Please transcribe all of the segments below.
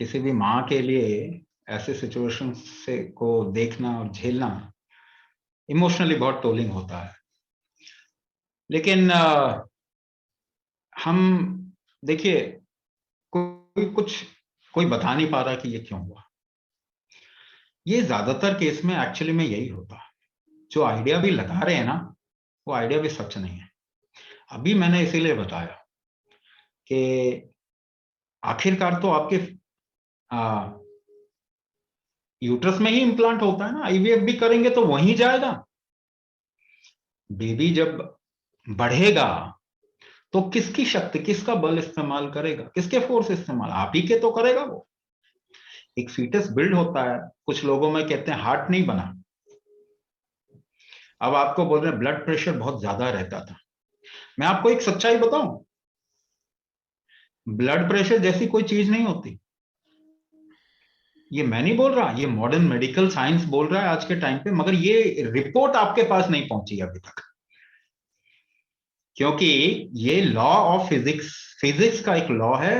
किसी भी माँ के लिए ऐसे सिचुएशन से को देखना और झेलना इमोशनली बहुत टोलिंग होता है। लेकिन हम देखिए, कोई बता नहीं पा रहा कि ये क्यों हुआ। ये ज्यादातर केस में एक्चुअली में यही होता है। जो आइडिया भी लगा रहे हैं ना, वो आइडिया भी सच नहीं है। अभी मैंने इसीलिए बताया कि आखिरकार तो आपके यूट्रस में ही इम्प्लांट होता है ना। आईवीएफ भी करेंगे तो वहीं जाएगा। बेबी जब बढ़ेगा तो किसकी शक्ति, किसका बल इस्तेमाल करेगा, किसके फोर्स इस्तेमाल? आप ही के तो करेगा वो। एक फीटस बिल्ड होता है, कुछ लोगों में कहते हैं हार्ट नहीं बना। अब आपको बोल रहे हैं ब्लड प्रेशर बहुत ज्यादा रहता था। मैं आपको एक सच्चाई बताऊं, ब्लड प्रेशर जैसी कोई चीज नहीं होती। ये मैं नहीं बोल रहा, ये मॉडर्न मेडिकल साइंस बोल रहा है आज के टाइम पे, मगर ये रिपोर्ट आपके पास नहीं पहुंची अभी तक। क्योंकि ये लॉ ऑफ फिजिक्स, फिजिक्स का एक लॉ है,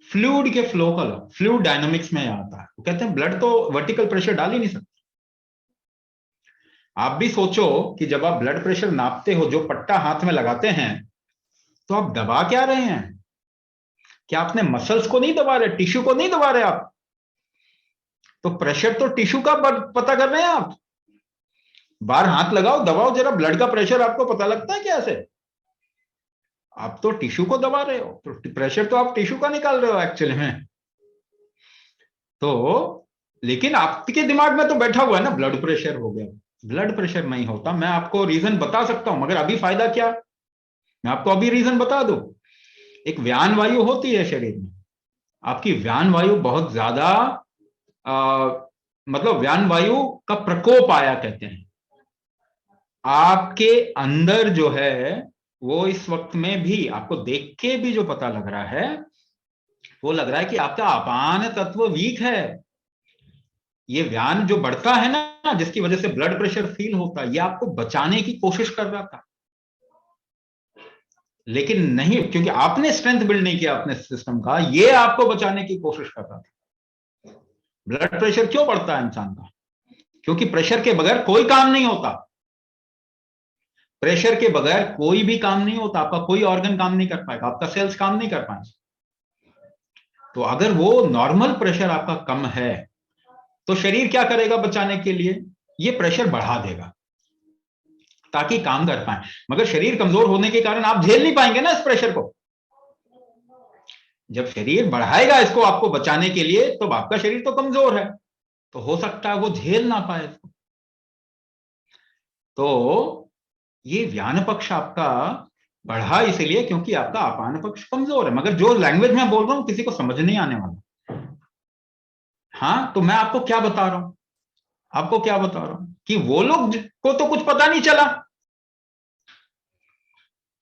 फ्लूइड के फ्लो का लॉ, फ्लूइड डायनामिक्स में आता है। वो कहते हैं ब्लड तो वर्टिकल प्रेशर डाल ही नहीं सकता। आप भी सोचो कि जब आप ब्लड प्रेशर नापते हो, जो पट्टा हाथ में लगाते हैं, तो आप दबा क्या रहे हैं? क्या आपने मसल्स को नहीं दबा रहे, टिश्यू को नहीं दबा रहे आप? तो प्रेशर तो टिश्यू का पता कर रहे हैं आप। बाहर हाथ लगाओ, दबाओ जरा, ब्लड का प्रेशर आपको पता लगता है कैसे? आप तो टिश्यू को दबा रहे हो, तो प्रेशर तो आप टिश्यू का निकाल रहे हो एक्चुअली में। तो लेकिन आपके दिमाग में तो बैठा हुआ है ना ब्लड प्रेशर हो गया। ब्लड प्रेशर नहीं होता। मैं आपको रीजन बता सकता हूं, मगर अभी फायदा क्या? मैं आपको अभी रीजन बता दूं। एक व्यान वायु होती है शरीर में। आपकी व्यान वायु बहुत ज्यादा, मतलब व्यान वायु का प्रकोप आया कहते हैं आपके अंदर जो है। वो इस वक्त में भी आपको देख के भी जो पता लग रहा है, वो लग रहा है कि आपका अपान तत्व वीक है। ये व्यान जो बढ़ता है ना, जिसकी वजह से ब्लड प्रेशर फील होता है, ये आपको बचाने की कोशिश कर रहा था। लेकिन नहीं, क्योंकि आपने स्ट्रेंथ बिल्ड नहीं किया अपने सिस्टम का, ये आपको बचाने की कोशिश कर रहा था। ब्लड प्रेशर क्यों बढ़ता है इंसान का? क्योंकि प्रेशर के बगैर कोई काम नहीं होता। प्रेशर के बगैर कोई भी काम नहीं होता। आपका कोई ऑर्गन काम नहीं कर पाएगा, आपका सेल्स काम नहीं कर पाएगा। तो अगर वो नॉर्मल प्रेशर आपका कम है, तो शरीर क्या करेगा बचाने के लिए? ये प्रेशर बढ़ा देगा ताकि काम कर पाए। मगर शरीर कमजोर होने के कारण आप झेल नहीं पाएंगे ना इस प्रेशर को। जब शरीर बढ़ाएगा इसको आपको बचाने के लिए, तो आपका शरीर तो कमजोर है, तो हो सकता है वो झेल ना पाए इसको। तो ये व्यान पक्ष आपका बढ़ा इसलिए क्योंकि आपका अपान पक्ष कमजोर है। मगर जो लैंग्वेज में बोल रहा हूं किसी को समझ नहीं आने वाला। हाँ, तो मैं आपको क्या बता रहा हूं, आपको क्या बता रहा हूं कि वो लोग को तो कुछ पता नहीं चला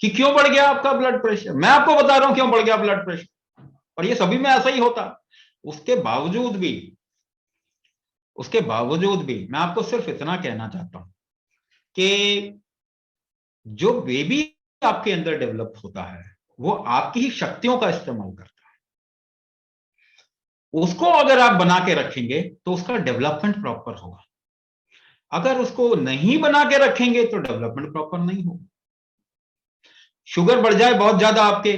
कि क्यों बढ़ गया आपका ब्लड प्रेशर। मैं आपको बता रहा हूं क्यों बढ़ गया ब्लड प्रेशर, और ये सभी में ऐसा ही होता। उसके बावजूद भी, उसके बावजूद भी मैं आपको सिर्फ इतना कहना चाहता हूं कि जो बेबी आपके अंदर डेवलप होता है, वो आपकी ही शक्तियों का इस्तेमाल करता है। उसको अगर आप बना के रखेंगे तो उसका डेवलपमेंट प्रॉपर होगा। अगर उसको नहीं बना के रखेंगे तो डेवलपमेंट प्रॉपर नहीं होगा। शुगर बढ़ जाए बहुत ज्यादा आपके,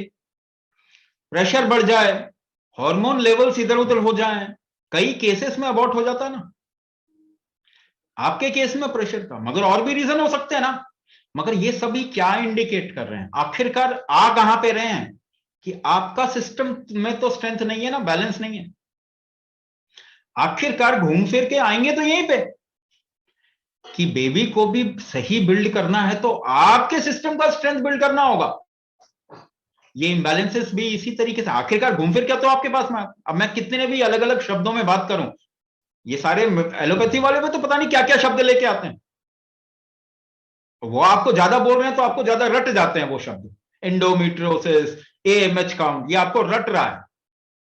प्रेशर बढ़ जाए, हार्मोन लेवल्स इधर उधर हो जाएं, कई केसेस में अबॉर्ट हो जाता है ना। आपके केस में प्रेशर का, मगर और भी रीजन हो सकते हैं ना। मगर ये सभी क्या इंडिकेट कर रहे हैं? आखिरकार आ कहां पे रहे हैं कि आपका सिस्टम में तो स्ट्रेंथ नहीं है ना, बैलेंस नहीं है। आखिरकार घूम फिर के आएंगे तो यहीं पे कि बेबी को भी सही बिल्ड करना है तो आपके सिस्टम का स्ट्रेंथ बिल्ड करना होगा। ये इम्बैलेंसेस भी इसी तरीके से आखिरकार घूम फिर के तो आपके पास में। अब मैं कितने भी अलग अलग शब्दों में बात करूं, ये सारे एलोपैथी वाले में तो पता नहीं क्या क्या शब्द लेके आते हैं। वो आपको ज्यादा बोल रहे हैं तो आपको ज्यादा रट जाते हैं वो शब्द। एंडोमेट्रियोसिस, एएमएच काउंट, ये आपको रट रहा है।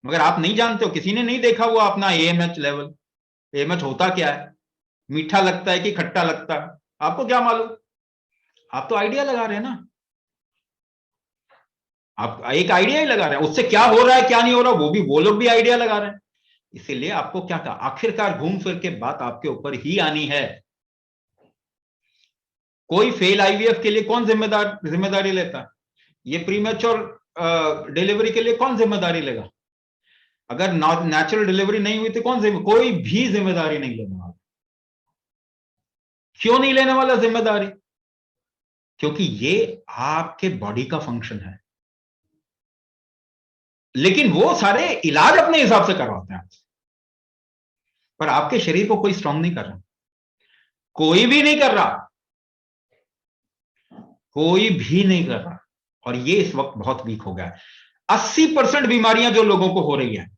मगर आप नहीं जानते हो, किसी ने नहीं देखा हुआ अपना एएमएच लेवल। एएमएच होता क्या है, मीठा लगता है कि खट्टा लगता है, आपको क्या मालूम? आप तो आइडिया लगा रहे हैं ना। आप एक आइडिया ही लगा रहे हैं, उससे क्या हो रहा है क्या नहीं हो रहा वो लोग भी आइडिया लगा रहे हैं। इसीलिए आपको क्या कहा, आखिरकार घूम फिर के बात आपके ऊपर ही आनी है। कोई फेल आईवीएफ के लिए कौन जिम्मेदारी लेता है? ये प्रीमेच्योर डिलीवरी के लिए कौन जिम्मेदारी लेगा? अगर नेचुरल डिलीवरी नहीं हुई तो कोई भी जिम्मेदारी नहीं लेने वाला। क्यों नहीं लेने वाला जिम्मेदारी? क्योंकि ये आपके बॉडी का फंक्शन है। लेकिन वो सारे इलाज अपने हिसाब से करवाते हैं, पर आपके शरीर को कोई स्ट्रांग नहीं कर रहा, कोई भी नहीं कर रहा, कोई भी नहीं कर रहा। और ये इस वक्त बहुत वीक हो गया है। 80% बीमारियां जो लोगों को हो रही है,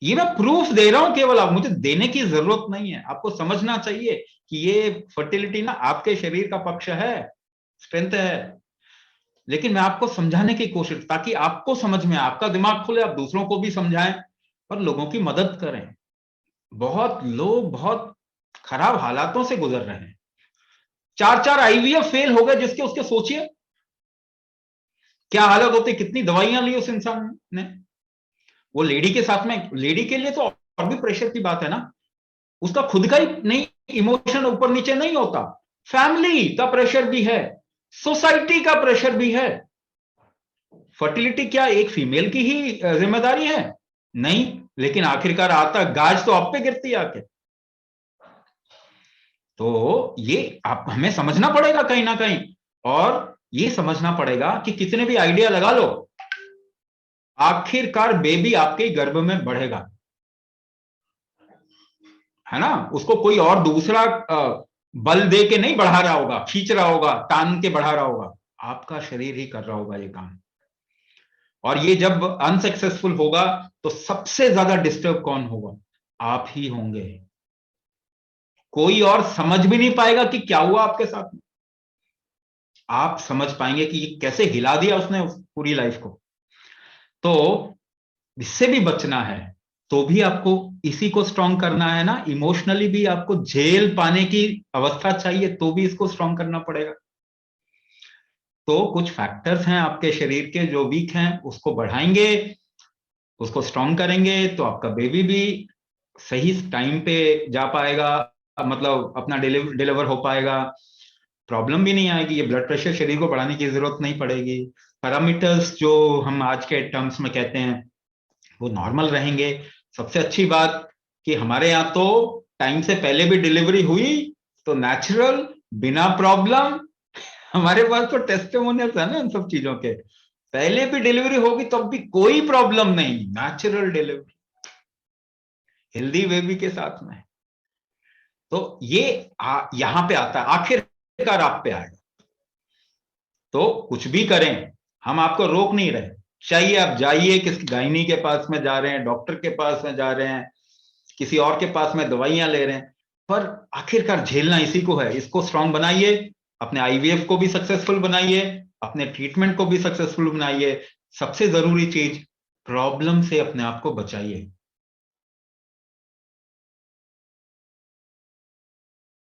ये मैं प्रूफ दे रहा हूं केवल, आप मुझे देने की जरूरत नहीं है। आपको समझना चाहिए कि ये फर्टिलिटी ना आपके शरीर का पक्ष है, स्ट्रेंथ है। लेकिन मैं आपको समझाने की कोशिश, ताकि आपको समझ में, आपका दिमाग खुले, आप दूसरों को भी समझाएं और लोगों की मदद करें। बहुत लोग बहुत खराब हालातों से गुजर रहे हैं। 4 आईवीएफ फेल हो गए जिसके उसके, सोचिए क्या हालत होती, कितनी दवाइयां ली उस इंसान ने। वो लेडी के साथ में, लेडी के लिए तो और भी प्रेशर की बात है ना, उसका खुद का ही नहीं, इमोशन ऊपर नीचे नहीं होता, फैमिली का प्रेशर भी है, सोसाइटी का प्रेशर भी है। फर्टिलिटी क्या एक फीमेल की ही जिम्मेदारी है? नहीं, लेकिन आखिरकार आता गाज तो आप पे गिरती है आके। तो ये आप हमें समझना पड़ेगा कहीं ना कहीं, और ये समझना पड़ेगा कि कितने भी आइडिया लगा लो, आखिरकार बेबी आपके गर्भ में बढ़ेगा, है ना। उसको कोई और दूसरा बल दे के नहीं बढ़ा रहा होगा, खींच रहा होगा, तान के बढ़ा रहा होगा, आपका शरीर ही कर रहा होगा ये काम। और ये जब अनसक्सेसफुल होगा तो सबसे ज्यादा डिस्टर्ब कौन होगा? आप ही होंगे। कोई और समझ भी नहीं पाएगा कि क्या हुआ आपके साथ में। आप समझ पाएंगे कि ये कैसे हिला दिया उसने पूरी लाइफ को। तो इससे भी बचना है तो भी आपको इसी को स्ट्रांग करना है ना, इमोशनली भी आपको झेल पाने की अवस्था चाहिए, तो भी इसको स्ट्रांग करना पड़ेगा। तो कुछ फैक्टर्स हैं आपके शरीर के जो वीक हैं, उसको बढ़ाएंगे, उसको स्ट्रांग करेंगे, तो आपका बेबी भी सही टाइम पे जा पाएगा, मतलब अपना डिलीवर हो पाएगा, प्रॉब्लम भी नहीं आएगी। ये ब्लड प्रेशर शरीर को बढ़ाने की जरूरत नहीं पड़ेगी। पैरामीटर्स जो हम आज के टर्म्स में कहते हैं वो नॉर्मल रहेंगे। सबसे अच्छी बात कि हमारे यहाँ तो टाइम से पहले भी डिलीवरी हुई तो नेचुरल, बिना प्रॉब्लम। हमारे पास तो टेस्टिमोनियल्स है ना इन सब चीजों के, पहले भी डिलीवरी होगी तब भी कोई प्रॉब्लम नहीं, नेचुरल डिलीवरी, हेल्दी बेबी के साथ में। तो ये यहां पे आता है, आखिरकार आप पे आएगा। तो कुछ भी करें, हम आपको रोक नहीं रहे। चाहिए आप जाइए, किसी गायनी के पास में जा रहे हैं, डॉक्टर के पास में जा रहे हैं, किसी और के पास में दवाइयां ले रहे हैं, पर आखिरकार झेलना इसी को है। इसको स्ट्रांग बनाइए, अपने आईवीएफ को भी सक्सेसफुल बनाइए, अपने ट्रीटमेंट को भी सक्सेसफुल बनाइए। सबसे जरूरी चीज, प्रॉब्लम से अपने आप को बचाइए।